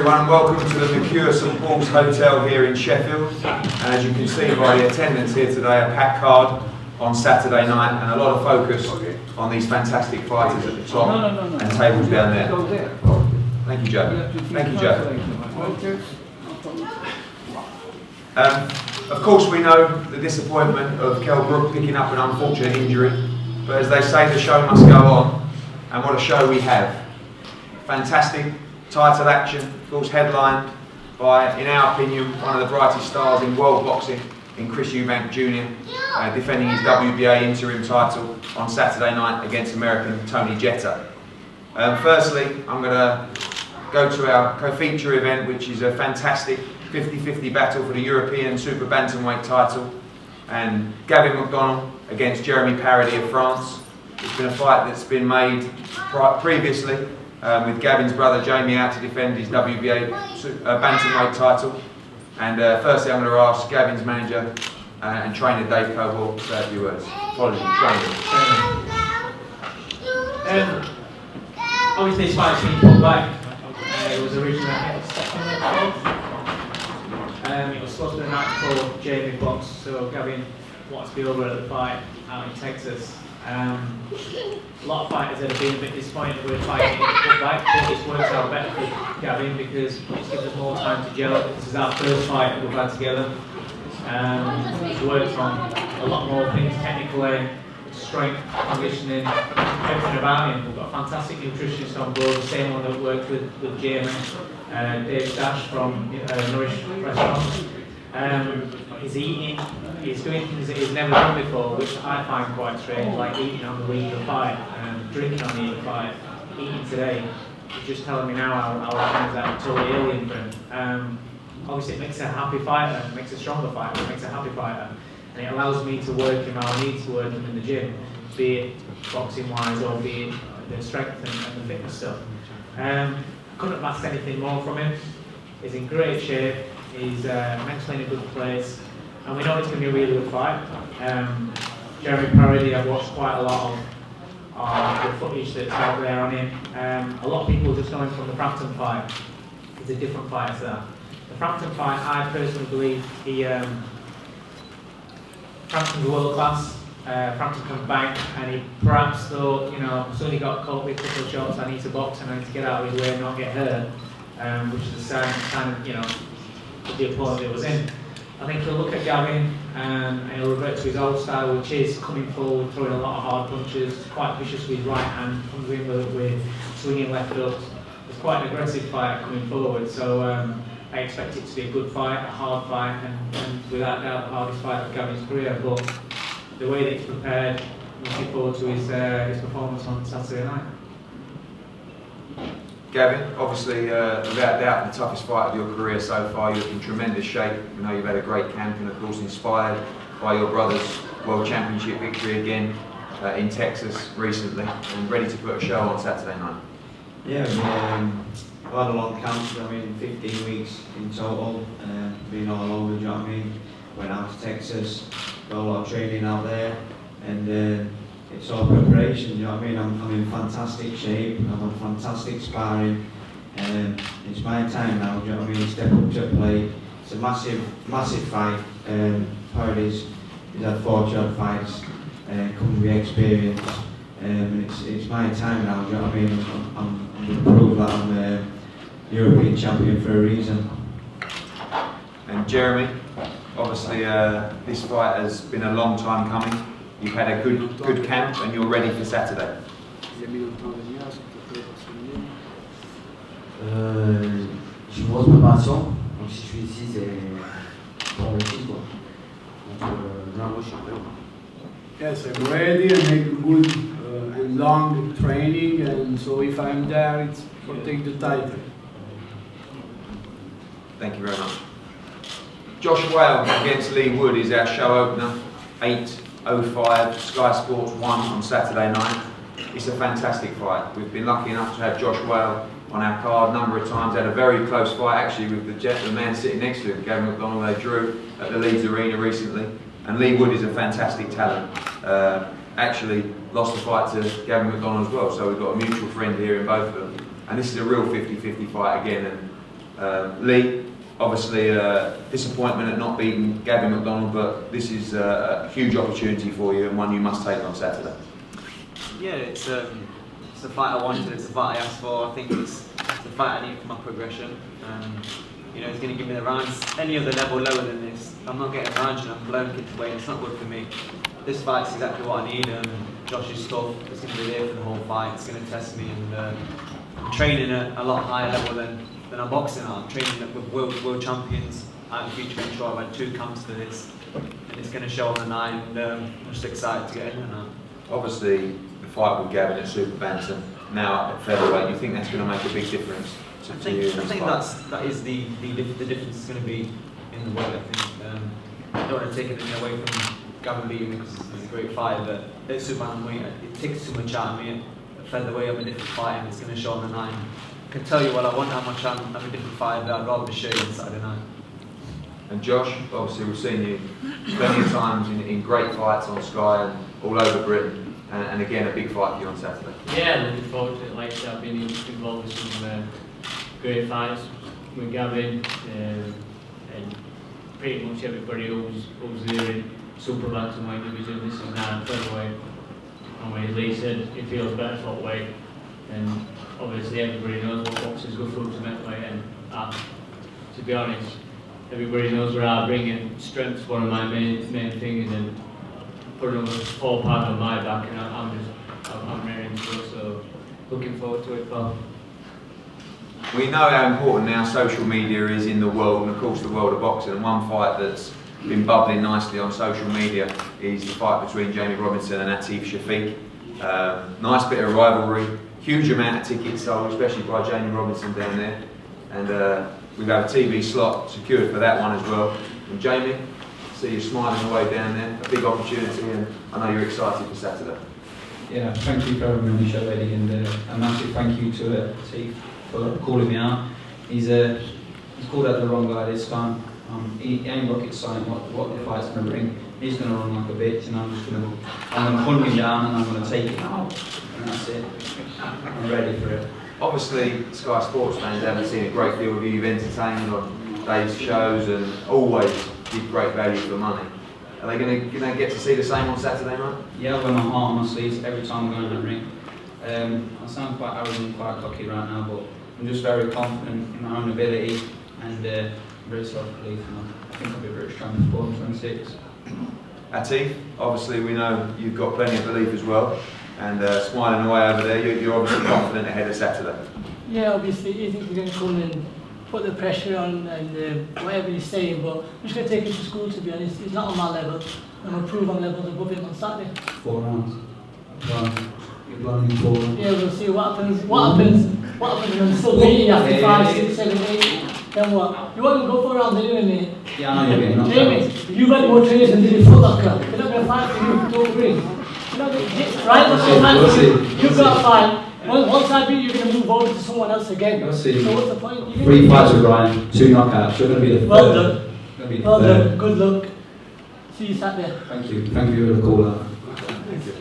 everyone, and welcome to the Mercure St Paul's Hotel here in Sheffield. And as you can see by the attendance here today, a packed card on Saturday night and a lot of focus on these fantastic fighters at the top and tables down there. Thank you, Joe. Thank you, Joe. Of course, we know the disappointment of Kell Brook picking up an unfortunate injury, but as they say, the show must go on, and what a show we have. Fantastic title action, of course headlined by, in our opinion, one of the brightest stars in world boxing, in Chris EUBANK Jr., defending his WBA interim title on Saturday night against American Tony JETER. Firstly, I'm going to go to our co-feature event, which is a fantastic 50-50 battle for the European Super Bantamweight title, and Gavin McDonald against Jeremy Parody of France. It's been a fight that's been made previously with Gavin's brother Jamie out to defend his WBA Bantamweight title. And firstly I'm going to ask Gavin's manager and trainer Dave Cohort to say a few words. Apologies, trainer. Obviously this fight's been put back. It was originally it was supposed to be the night before Jamie boxed, so Gavin wanted to be over at the fight out in Texas. A lot of fighters that have been a bit disappointed with the fight getting put back, but it's worked out better for Gavin because it gives us more time to gel. This is our first fight that we've had together. He's worked on a lot more things technically, strength, conditioning, everything about him. We've got a fantastic nutritionist on board, the same one that worked with Jamie, Dave Dash from Nourish Restaurant. He's eating, he's doing things that he's never done before, which I find quite strange, like eating on the week of the fight, drinking on the eve of the fight, eating today. He's just telling me now how things are totally alien for him. Obviously it makes a happy fighter, it makes a stronger fighter, it makes a happy fighter, and it allows me to work him how I need to work him in the gym, be it boxing wise or be it the strength and the fitness stuff. Couldn't have asked anything more from him. He's in great shape, he's mentally in a good place, and we know it's going to be a really good fight. Jeremy Parody, I've watched quite a lot of the footage that's out there on him. A lot of people just know him from the Frampton fight. He's a different fighter to that. The Frampton fight, I personally believe Frampton's world class. Frampton can bank, and he perhaps thought, you know, suddenly got caught with a couple of shots, I need to box and I need to get out of his way and not get hurt, which is a sign of, you know, of the opponent that was in. I think he'll look at Gavin and he'll revert to his old style, which is coming forward, throwing a lot of hard punches, quite vicious with his right hand, comes in with swinging left hooks. It's quite an aggressive fight coming forward, so I expect it to be a good fight, a hard fight, and without doubt the hardest fight of Gavin's career. But the way that he's prepared, I'm looking forward to his performance on Saturday night. Gavin, obviously without doubt the toughest fight of your career so far. You're in tremendous shape. We know you've had a great camp and of course inspired by your brother's World Championship victory again in Texas recently, and ready to put a show on Saturday night. Yeah, we had a long camp, 15 weeks in total, been all over, do you know what I mean? Went out to Texas, got a lot of training out there, and it's all preparation, you know what I mean? I'm in fantastic shape, I'm on fantastic sparring, and it's my time now, do you know what I mean? Step up to the plate. It's a massive fight. Parody's had 40-odd fights, come with experience, and it's my time now, do you know what I mean? I'm going to prove that I'm a European champion for a reason. And Jeremy, obviously this fight has been a long time coming. You've had a good camp and you're ready for Saturday. J'ai une grosse préparation, donc si je suis ici c'est pour le titre quoi. Donc là moi je suis en train. Yes, I'm ready and make good and long training, and so if I'm there it's for take the title. Thank you very much. Josh Whale against Lee Wood is our show opener, 8:05, Sky Sports 1 on Saturday night. It's a fantastic fight. We've been lucky enough to have Josh Whale on our card a number of times. Had a very close fight actually with the man sitting next to him, Gavin McDonald. They drew at the Leeds Arena recently. And Lee Wood is a fantastic talent. Actually lost the fight to Gavin McDonald as well, so we've got a mutual friend here in both of them. And this is a real 50-50 fight again, and Lee, obviously disappointment at not beating Gavin McDonald, but this is a huge opportunity for you and one you must take on Saturday. Yeah, it's the fight I wanted, it's the fight I asked for. I think it's the fight I need for my progression. You know, he's going to give me the rounds any other level lower than this. I'm not getting rounds and I'm blowing kids away, it's not good for me. This fight's exactly what I need. Josh is tough, he's going to be there for the whole fight, it's going to test me, and I'm training at a lot higher level than I'm boxing at. I'm training with world champions. I'm featuring sure I've had 2 camps for this, and it's going to show on the night, and I'm just excited to get in there now. Obviously, the fight with Gavin at Super Bantam, now at featherweight, you think that's going to make a big difference to you? I think that is the difference is going to be in the weight. I think I don't want to take anything away from Gavin beating me because he's a great fighter, but at Super Bantamweight it takes too much out of me. At featherweight I'm a different fighter, and it's going to show on the night. I can tell you what I want, how much I'm a different fighter, but I'd rather show you on Saturday night. And Josh, obviously we've seen you plenty of times in great fights on Sky and all over Britain, and again a big fight for you on Saturday. Yeah, looking forward to it. Like I said, I've been involved with some great fights with Gavin, and pretty much everybody who's there in Super Bantamweight division. This is now featherweight. And Lee said he feels better footweight, and obviously everybody knows what boxers go through to make weight, and to be honest, everybody knows where I bring in. Strength's one of my main things, and putting another 4 pounds on my back, and I'm ready to go, so looking forward to it, pal. We know how important now social media is in the world, and of course the world of boxing, and one fight that's been bubbling nicely on social media is the fight between Jamie Robinson and Sheffield. Nice bit of rivalry, huge amount of tickets sold, especially by Jamie Robinson down there, and we've had a TV slot secured for that one as well. And Jamie, I see you smiling away down there, a big opportunity, and I know you're excited for Saturday. Yeah, thank you for having me on the show, Eddie, and a massive thank you to Steve for calling me out. He's called out the wrong guy this time. He ain't rocket science what the fight's going to bring. He's going to run like a bitch, and I'm going to hunt him down, and I'm going to take him out, and that's it. I'm ready for it. Obviously, Sky Sports fans haven't seen a great deal of you. You've entertained on Dave's shows and always give great value for money. Are they going to get to see the same on Saturday night? Yeah, I've got my heart on my sleeves every time I go in the ring. I sound quite arrogant, quite cocky right now, but I'm just very confident in my own ability, and very self-belief, and I think I'll be a British champion for 26. Atif, obviously we know you've got plenty of belief as well, and smiling away over there, you're obviously confident ahead of Saturday. Yeah, obviously he thinks we're going to come and put the pressure on and whatever he's saying, but I'm just going to take him to school, to be honest. He's not on my level, and we'll prove I'm levels above him on Saturday. 4 rounds. You're blowing in 4 rounds. Yeah, we'll see what happens. What happens when I'm still beating you after 5, 6, 7, 8. Then what? You want to go 4 rounds anyway, mate? Yeah, I know you're getting knocked out. Jamie, you've had more trainers than did in Foot Locker. They're not going to fight for you, don't agree. You're not going to get right on the man. You've got to fight. Once I beat you, you're going to move over to someone else again. You'll see. So what's the point? 3 fights with Ryan, 2 knockouts. You're going to be the third. Well done. Going to be the Well third. done. Good luck. See you Saturday. Thank you. Thank you for the call out. Thank you.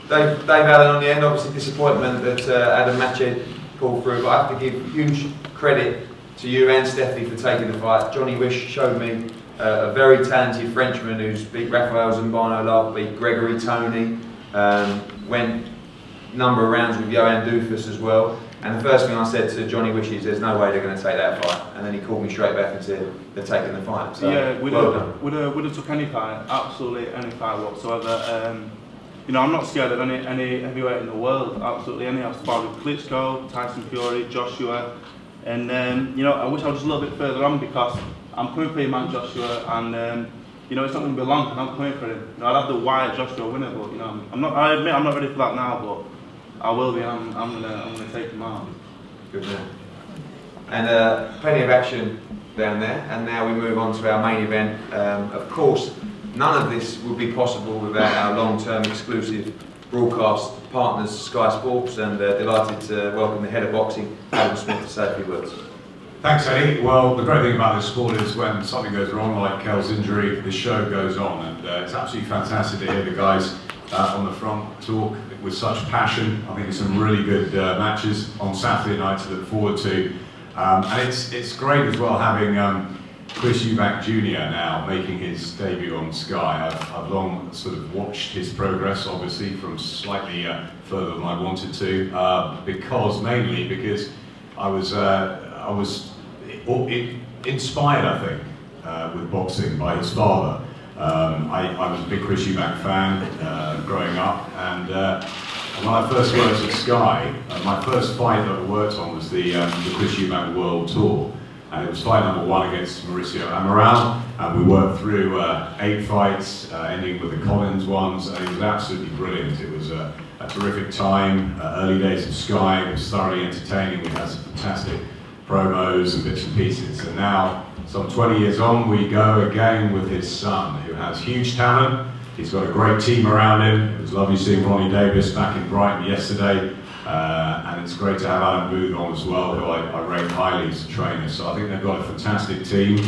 Dave Allen on the end, obviously disappointment that Adam Matched pulled through, but I have to give huge credit to you and Steffi for taking the fight. Johnny Wish showed me a very talented Frenchman who's beat Raphael Zambano Love, beat Gregory Tony, went number of rounds with Johan Doofus as well. And the first thing I said to Johnny Wish is, there's no way they're going to take that fight. And then he called me straight back and said, they're taking the fight. So, yeah, well we'd have took any fight, absolutely any fight whatsoever. You know, I'm not scared of any heavyweight in the world, absolutely any. I've sparred with Klitschko, Tyson Fury, Joshua, and you know, I wish I was just a little bit further on because I'm coming for your man Joshua, and you know, it's not going to be long, and I'm coming for him. You know, I'd have the wire Joshua winner, but you know, I admit I'm not ready for that now, but I will be. I'm gonna take him out. Good man. And plenty of action down there, and now we move on to our main event. Of course, none of this would be possible without our long-term exclusive broadcast partners, Sky Sports, and delighted to welcome the head of boxing, Adam Smith, to say a few words. Thanks, Eddie. Well, the great thing about this sport is when something goes wrong, like Kel's injury, the show goes on, and it's absolutely fantastic to hear the guys on the front talk with such passion. I think it's some really good matches on Saturday night to look forward to. And it's great as well having Chris EUBANK JNR now making his debut on Sky. I've long sort of watched his progress, obviously, from slightly further than I wanted to, mainly because I was inspired, I think, with boxing by his father. I was a big Chris EUBANK fan growing up, and when I first worked at Sky, my first fight that I worked on was the Chris EUBANK World Tour. And it was fight number 1 against Mauricio Amaral, and we worked through 8 fights, ending with the Collins ones, and it was absolutely brilliant. It was a terrific time, early days of Sky. It was thoroughly entertaining. We had some fantastic promos and bits and pieces, and now, some 20 years on, we go again with his son, who has huge talent. He's got a great team around him. It was lovely seeing Ronnie Davis back in Brighton yesterday. And it's great to have Alan Booth on as well, who I rate highly as a trainer. So I think they've got a fantastic team.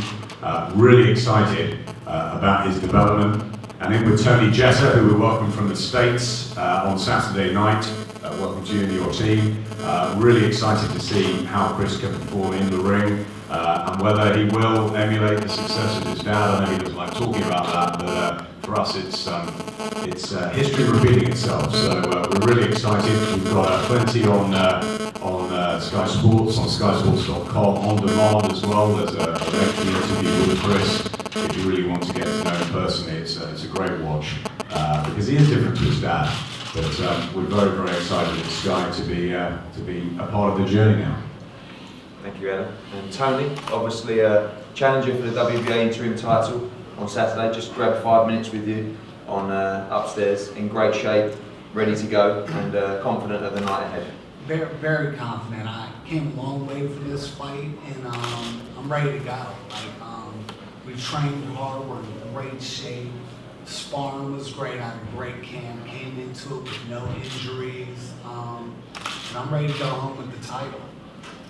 Really excited about his development. And in with Tony JETER, who we welcome from the States on Saturday night. Welcome to you and your team. Really excited to see how Chris can perform in the ring and whether he will emulate the success of his dad. I know he doesn't like talking about that, but for us it's history repeating itself. So we're really excited. We've got plenty on Sky Sports, on skysports.com, on demand as well. There's a lengthy interview with Chris. If you really want to get to know him personally, it's a great watch because he is different to his dad. But we're very, very excited at Sky to be a part of the journey now. Thank you, Adam. And Tony, obviously a challenger for the WBA interim title on Saturday. Just grab 5 minutes with you on upstairs, in great shape, ready to go, and confident of the night ahead. Very, very confident. I came a long way for this fight, and I'm ready to go. We trained hard. We're in great shape. Sparring was great. I had a great camp. Came into it with no injuries, and I'm ready to go home with the title.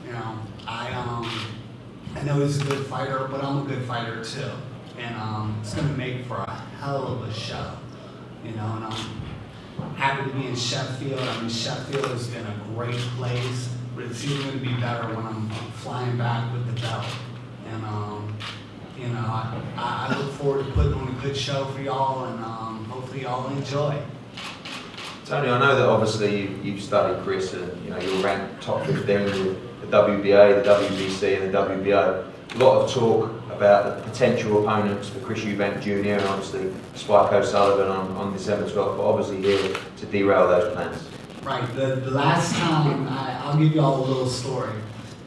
You know, I know he's a good fighter, but I'm a good fighter too, and it's going to make for a hell of a show. You know, and I'm happy to be in Sheffield. I mean, Sheffield has been a great place, but it's even going to be better when I'm flying back with the belt. And you know, I look forward to putting on a good show for y'all, and hopefully y'all enjoy. Tony, I know that obviously you've studied Chris, and you know you're ranked top 15 with the WBA, the WBC, and the WBO. A lot of talk about the potential opponents for Chris EUBANK JNR, and obviously Spike O'Sullivan on December 12th, but obviously here to derail those plans. Right. The last time, I'll give you all a little story.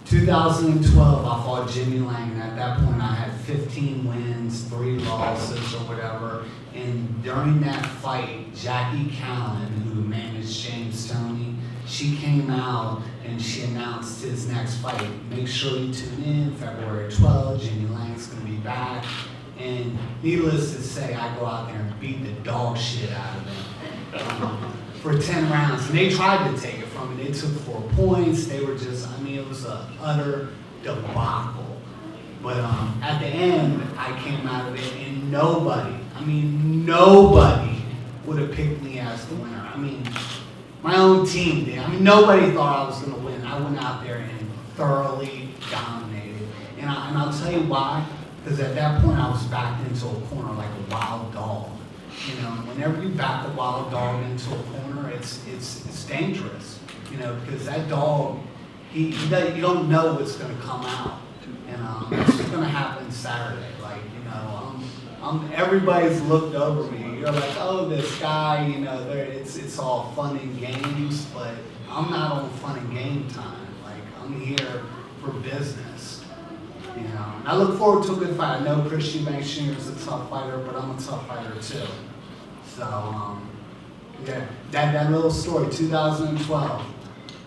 2012, I fought Jimmy Lang, and at that point I had 15 wins, 3 losses or whatever. And during that fight, Jackie Callan, who managed James Toney, she came out and she announced his next fight. Make sure you tune in, February 12th, Jimmy Lang's gonna be back. And needless to say, I go out there and beat the dog shit out of them for 10 rounds. And they tried to take it from me. They took 4 points. They were just, I mean, it was an utter debacle. But at the end, I came out of it and nobody would have picked me as the winner. I mean, my own team did. I mean, nobody thought I was going to win. I went out there and thoroughly dominated. And I'll tell you why. Because at that point, I was backed into a corner like a wild dog. You know, whenever you back a wild dog into a corner, it's dangerous. You know, because that dog, you don't know what's going to come out. And it's going to happen Saturday. Like, you know, everybody's looked over me. You're like, oh, this guy, you know, it's all fun and games, but I'm not on fun and game time. Like, I'm here for business. You know, and I look forward to a good fight. I know Chris EUBANK JNR is a tough fighter, but I'm a tough fighter too. So, yeah, that little story, 2012,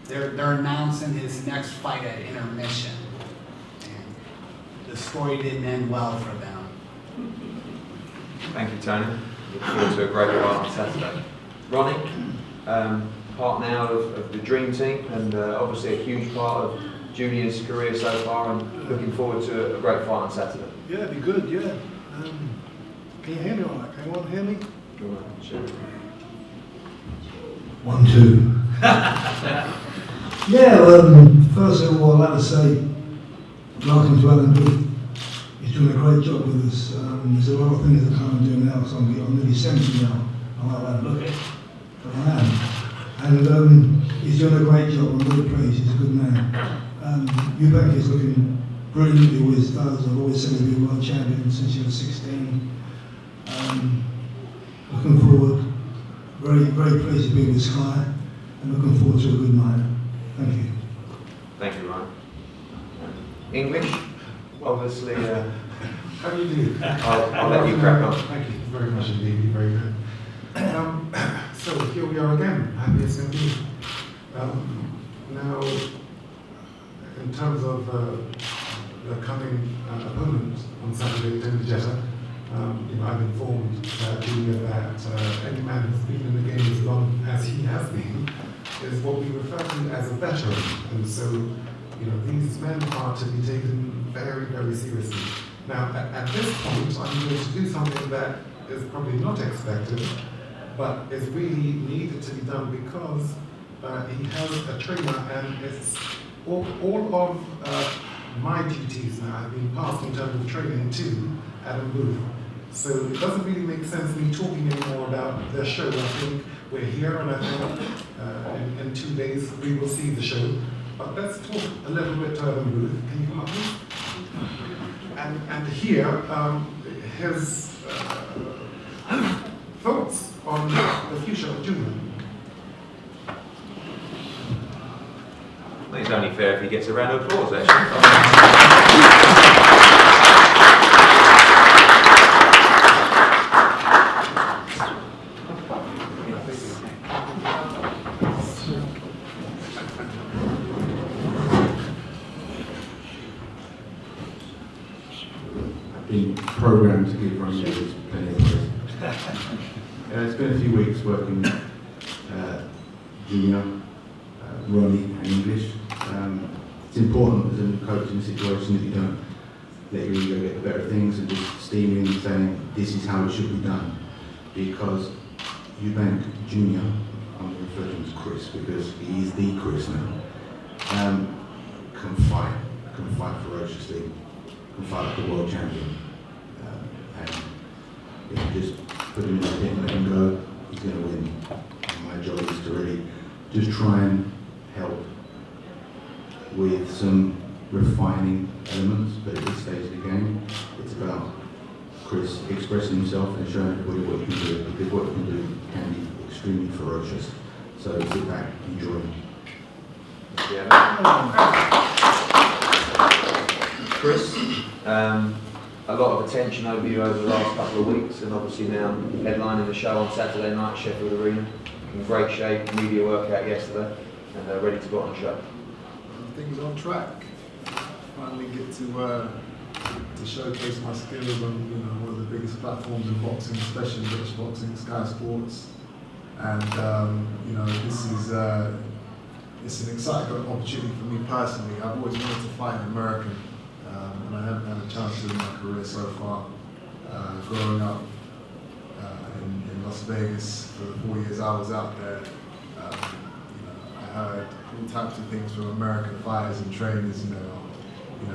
they're announcing his next fight at intermission. And the story didn't end well for them. Thank you, Tony. Look forward to a great fight on Saturday. Ronnie, part now of the Dream Team, and obviously a huge part of Junior's career so far, and looking forward to a great fight on Saturday. Yeah, it'd be good, yeah. Can you hear me all right? Can anyone hear me? Sure. 1, 2. Yeah, first of all, I'd like to say welcome to Alan Booth. He's doing a great job with us. There's a lot of things I can't do now, so I'm nearly 70 now. I'm like that, look, but I am. And he's doing a great job. I'm really pleased. He's a good man. EUBANK is looking brilliantly with his stars. I've always said he'll be a world champion since he was 16. Looking forward. Very, very pleased to be with Sky, and looking forward to a good night. Thank you. Thank you, Ryan. English? Obviously, How do you do? I'll let you crack on. Thank you very much indeed, you're very good. So here we are again at the SMB. Now, in terms of the coming opponent on Saturday, Tony JETER, I've informed Julia that any man who's been in the game as long as he has been is what we refer to as a veteran. And so, these men are to be taken very, very seriously. Now, at this point, I'm going to do something that is probably not expected, but is really needed to be done because he has a trainer, and it's all of my duties now have been passed in terms of training to Adam Booth. So it doesn't really make sense me talking anymore about the show. I think we're here, and I think in 2 days we will see the show. But let's talk a little bit to Adam Booth. Can you come up, please? And hear his thoughts on the future of Junior. I think it's only fair if he gets a round of applause, actually. Been programmed to give Ronnie Davis plenty of praise. It's been a few weeks working Junior, Ronnie and English. It's important as a coaching situation that you don't let your ego get the better of things and just steam in saying this is how it should be done. Because EUBANK Junior, I'm going to refer to him as Chris because he is the Chris now, can fight ferociously, can fight like a world champion. And if you just put him in the pit and let him go, he's going to win. And my job is to really just try and help with some refining elements, but at this stage of the game, it's about Chris expressing himself and showing everybody what he can do, because what he can do can be extremely ferocious. So sit back, enjoy. Chris, a lot of attention over you over the last couple of weeks, and obviously now headlining the show on Saturday night, Sheffield Arena. In great shape, media workout yesterday, and they're ready to go on the show. Things on track. Finally get to showcase my skills on one of the biggest platforms in boxing, especially British boxing, Sky Sports, and this is it's an exciting opportunity for me personally. I've always wanted to fight an American, and I haven't had a chance to in my career so far. Growing up in Las Vegas for the 4 years I was out there, I heard all types of things from American fighters and trainers.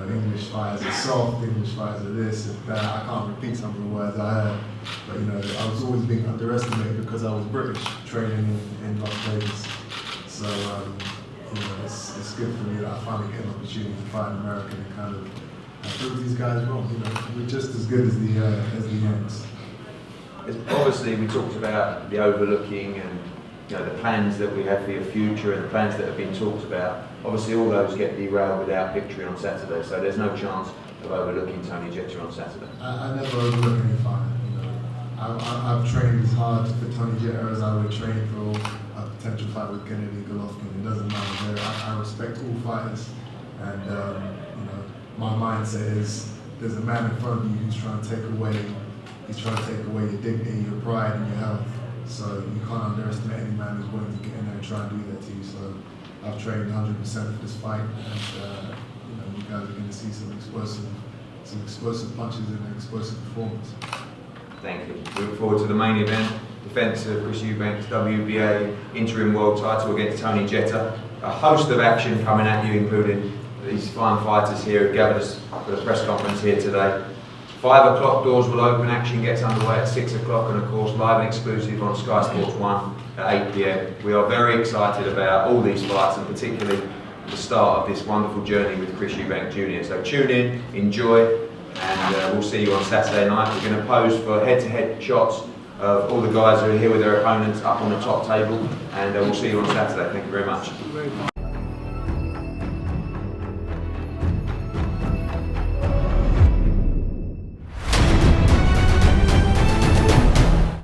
English fighters are soft, English fighters are this and that. I can't repeat some of the words I heard, but I was always being underestimated because I was British training in Las Vegas. So it's good for me that I finally get an opportunity to fight an American and kind of prove these guys wrong. We're just as good as the Yanks. Obviously, we talked about the overlooking and the plans that we have for your future and the plans that have been talked about. Obviously, all those get derailed without victory on Saturday, so there's no chance of overlooking Tony JETER on Saturday. I never overlook any fight. I've trained as hard for Tony JETER as I would train for a potential fight with Kennedy Golovkin. It doesn't matter. I respect all fighters, and my mindset is there's a man in front of you who's trying to take away. He's trying to take away your dignity, your pride, and your health. So you can't underestimate any man who's willing to get in there and try and do that to you. So I've trained 100% for this fight, and you guys are going to see some explosive punches and an explosive performance. Thank you. We look forward to the main event, defence of Chris EUBANK's WBA interim world title against Tony JETER. A host of action coming at you, including these fine fighters here who gathered us for the press conference here today. 5 o'clock doors will open, action gets underway at 6 o'clock, and of course live and exclusive on Sky Sports 1 at 8 PM. We are very excited about all these fights, and particularly the start of this wonderful journey with Chris EUBANK JNR. So tune in, enjoy, and we'll see you on Saturday night. We're going to pose for head-to-head shots of all the guys who are here with their opponents up on the top table, and we'll see you on Saturday. Thank you very much.